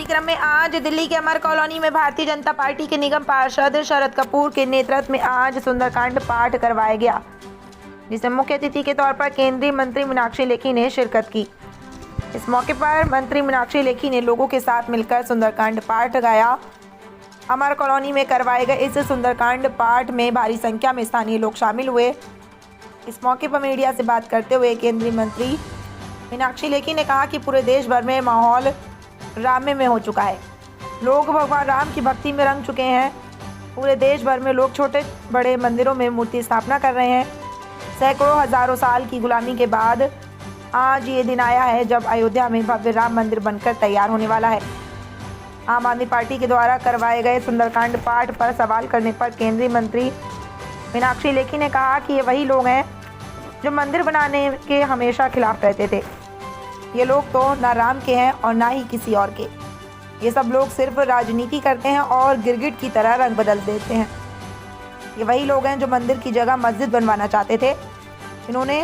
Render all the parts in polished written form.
क्रम में आज दिल्ली के अमर कॉलोनी में भारतीय जनता पार्टी के निगम पार्षद शरद कपूर के नेतृत्व में आज सुंदरकांड पाठ करवाया गया, जिसमें मुख्य अतिथि के तौर पर केंद्रीय मंत्री मीनाक्षी लेखी ने शिरकत की। इस मौके पर मंत्री मीनाक्षी लेखी ने लोगों के साथ मिलकर सुंदरकांड पाठ गाया। अमर कॉलोनी में करवाए गए इस सुंदरकांड पाठ में भारी संख्या में स्थानीय लोग शामिल हुए। इस मौके पर मीडिया से बात करते हुए केंद्रीय मंत्री मीनाक्षी लेखी ने कहा कि पूरे देश भर में माहौल राममय में हो चुका है। लोग भगवान राम की भक्ति में रंग चुके हैं। पूरे देश भर में लोग छोटे बड़े मंदिरों में मूर्ति स्थापना कर रहे हैं। सैकड़ों हजारों साल की गुलामी के बाद आज ये दिन आया है जब अयोध्या में भव्य राम मंदिर बनकर तैयार होने वाला है। आम आदमी पार्टी के द्वारा करवाए गए सुंदरकांड पाठ पर सवाल करने पर केंद्रीय मंत्री मीनाक्षी लेखी ने कहा कि ये वही लोग हैं जो मंदिर बनाने के हमेशा खिलाफ रहते थे। ये लोग तो ना राम के हैं और ना ही किसी और के। ये सब लोग सिर्फ राजनीति करते हैं और गिरगिट की तरह रंग बदल देते हैं। ये वही लोग हैं जो मंदिर की जगह मस्जिद बनवाना चाहते थे। इन्होंने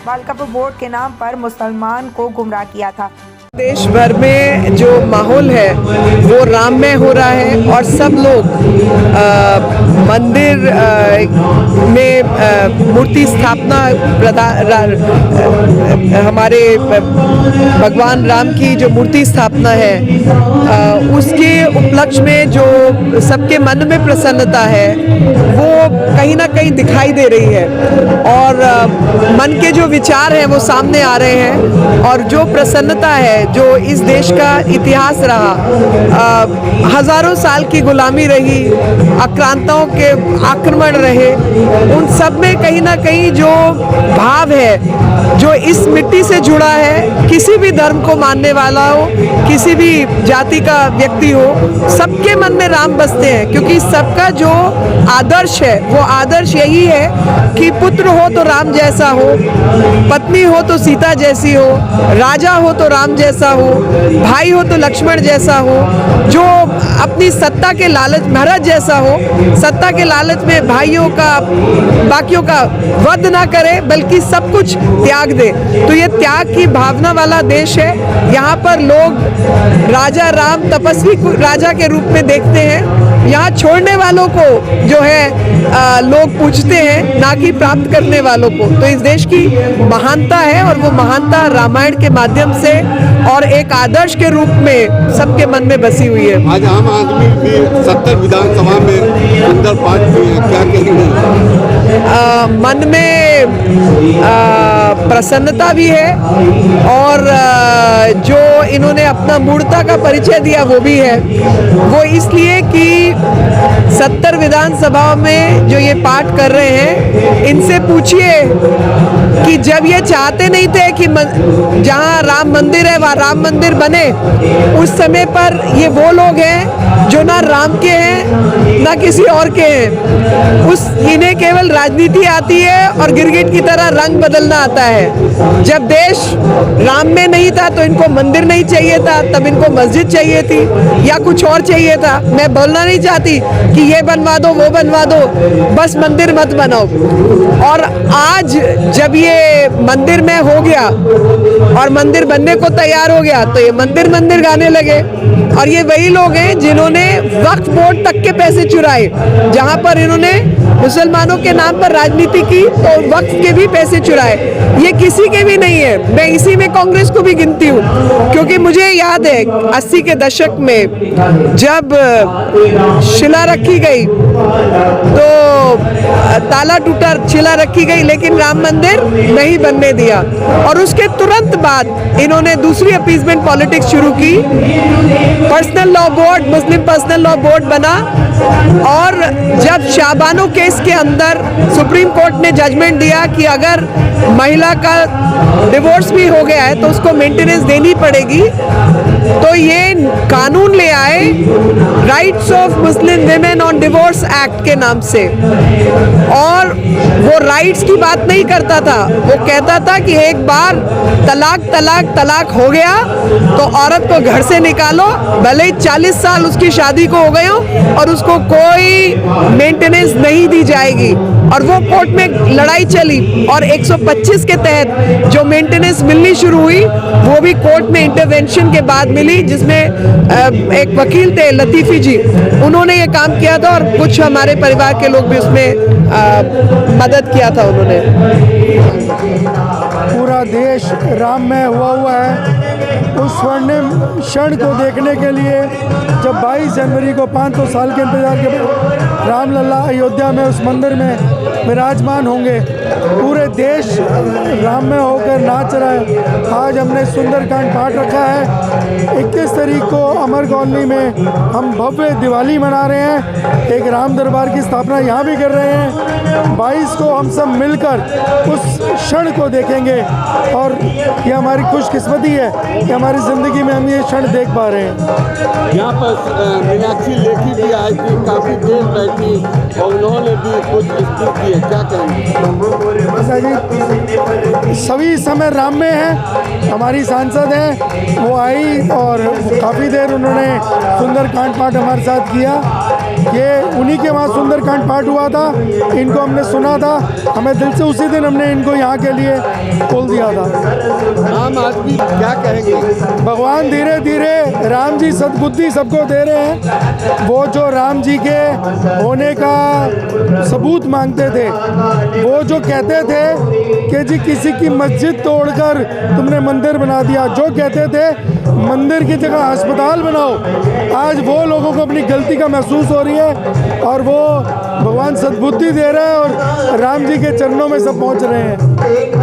बालकापुर बोर्ड के नाम पर मुसलमान को गुमराह किया था। देश भर में जो माहौल है वो राममय हो रहा है और सब लोग मंदिर में मूर्ति स्थापना हमारे भगवान राम की जो मूर्ति स्थापना है उसके उपलक्ष्य में जो सबके मन में प्रसन्नता है वो कहीं ना कहीं दिखाई दे रही है और मन के जो विचार हैं वो सामने आ रहे हैं और जो प्रसन्नता है जो इस देश का इतिहास रहा, हजारों साल की गुलामी रही, आक्रांताओं के आक्रमण रहे, उन सब में कहीं ना कहीं जो भाव है जो इस मिट्टी से जुड़ा है, किसी भी धर्म को मानने वाला हो, किसी भी जाति का व्यक्ति हो, सबके मन में राम बसते हैं। क्योंकि सबका जो आदर्श है वो आदर्श यही है कि पुत्र हो तो राम जैसा हो, पत्नी हो तो सीता जैसी हो, राजा हो तो राम जैसा हो, भाई हो तो लक्ष्मण जैसा हो, जो अपनी सत्ता के लालच महाराज जैसा हो, सत्ता के लालच में भाइयों का बाकियों का वध ना करे बल्कि सब कुछ त्याग दे। तो ये त्याग की भावना वाला देश है। यहाँ पर लोग राजा राम तपस्वी राजा के रूप में देखते हैं। यहाँ छोड़ने वालों को जो है लोग पूछते हैं, ना कि प्राप्त करने वालों को। तो इस देश की महानता है और वो महानता रामायण के माध्यम से और एक आदर्श के रूप में सबके मन में बसी हुई है। आज आम आदमी भी 70 विधानसभा में सुंदर पाठ किए, क्या कहेंगे? मन में प्रसन्नता भी है और जो इन्होंने अपना मूर्ता का परिचय दिया वो भी है। वो इसलिए कि 70 विधानसभा में जो ये पाठ कर रहे हैं, इनसे पूछिए कि जब ये चाहते नहीं थे कि जहाँ राम मंदिर है वहाँ राम मंदिर बने, उस समय पर ये वो लोग हैं जो ना राम के हैं ना किसी और के हैं। इन्हें केवल राजनीति आती है और गिरगिट की तरह रंग बदलना आता है। जब देश राम में नहीं था तो इनको मंदिर नहीं चाहिए था, तब इनको मस्जिद चाहिए थी या कुछ और चाहिए था। मैं बोलना नहीं चाहती कि ये बनवा दो वो बनवा दो, बस मंदिर मत बनाओ। और आज जब ये मंदिर में हो गया और मंदिर बनने को तैयार हो गया तो ये मंदिर मंदिर गाने लगे। और ये वही लोग हैं जिन्होंने वक्फ बोर्ड तक के पैसे चुराए। जहां पर इन्होंने मुसलमानों के नाम पर राजनीति की तो वक्फ के भी पैसे चुराए। ये किसी के भी नहीं है। मैं इसी में कांग्रेस को भी गिनती हूँ, क्योंकि मुझे याद है 80 के दशक में जब शिला रखी गई तो ताला टूटा, शिला रखी गई लेकिन राम मंदिर नहीं बनने दिया। और उसके तुरंत बाद इन्होंने दूसरी अपीजमेंट पॉलिटिक्स शुरू की। पर्सनल लॉ बोर्ड, मुस्लिम पर्सनल लॉ बोर्ड बना और जब शाबानो केस के अंदर सुप्रीम कोर्ट ने जजमेंट दिया कि अगर महिला का डिवोर्स भी हो गया है तो उसको मेंटेनेंस देनी पड़ेगी, तो ये कानून ले आए rights of Muslim women on divorce act के नाम से। और वो राइट्स की बात नहीं करता था, वो कहता था कि एक बार तलाक तलाक तलाक हो गया तो औरत को घर से निकालो, भले ही 40 साल उसकी शादी को हो गए हो और उसको कोई मेंटेनेंस नहीं दी जाएगी। और वो कोर्ट में लड़ाई चली और 125 के तहत जो मेंटेनेंस मिलनी शुरू हुई वो भी कोर्ट में इंटरवेंशन के बाद मिली, जिसमें एक वकील थे लतीफ़ी जी, उन्होंने ये काम किया था और कुछ हमारे परिवार के लोग भी उसमें मदद किया था उन्होंने। पूरा देश राममय हुआ है। उस स्वर्णिम क्षण को देखने के लिए जब 22 जनवरी को 500 साल के इंतजार के बाद रामलला अयोध्या में उस मंदिर में विराजमान होंगे, पूरे देश राममय होकर नाच रहा है। आज हमने सुंदरकांड पाठ रखा है। 21 तारीख को अमर कॉलोनी में हम भव्य दिवाली मना रहे हैं, एक राम दरबार की स्थापना यहाँ भी कर रहे हैं। 22 को हम सब मिलकर उस क्षण को देखेंगे और ये हमारी खुशकिस्मती है कि हमारी ज़िंदगी में हम ये क्षण देख पा रहे हैं। यहाँ पर मीनाक्षी लेखी भी आई थी, काफ़ी देर बैठी और उन्होंने भी कुछ स्पीच दी है, क्या कहेंगे? ऐसा जी, सभी समय राम में हैं। हमारी सांसद हैं, वो आई और काफ़ी देर उन्होंने सुंदरकांड पाठ हमारे साथ किया। ये उन्हीं के वहाँ सुंदरकांड पाठ हुआ था, इनको हमने सुना था, हमें दिल से उसी दिन हमने इनको यहाँ के लिए खोल दिया था। आम आदमी क्या कहेंगे? भगवान धीरे धीरे राम जी सद्बुद्धि सबको दे रहे हैं। वो जो राम जी के होने का सबूत मांगते थे, वो जो कहते थे कि जी किसी की मस्जिद तोड़कर तुमने मंदिर बना दिया, जो कहते थे मंदिर की जगह अस्पताल बनाओ, आज वो लोगों को अपनी गलती का महसूस हो रही है और वो भगवान सद्बुद्धि दे रहे हैं और राम जी के चरणों में सब पहुंच रहे हैं।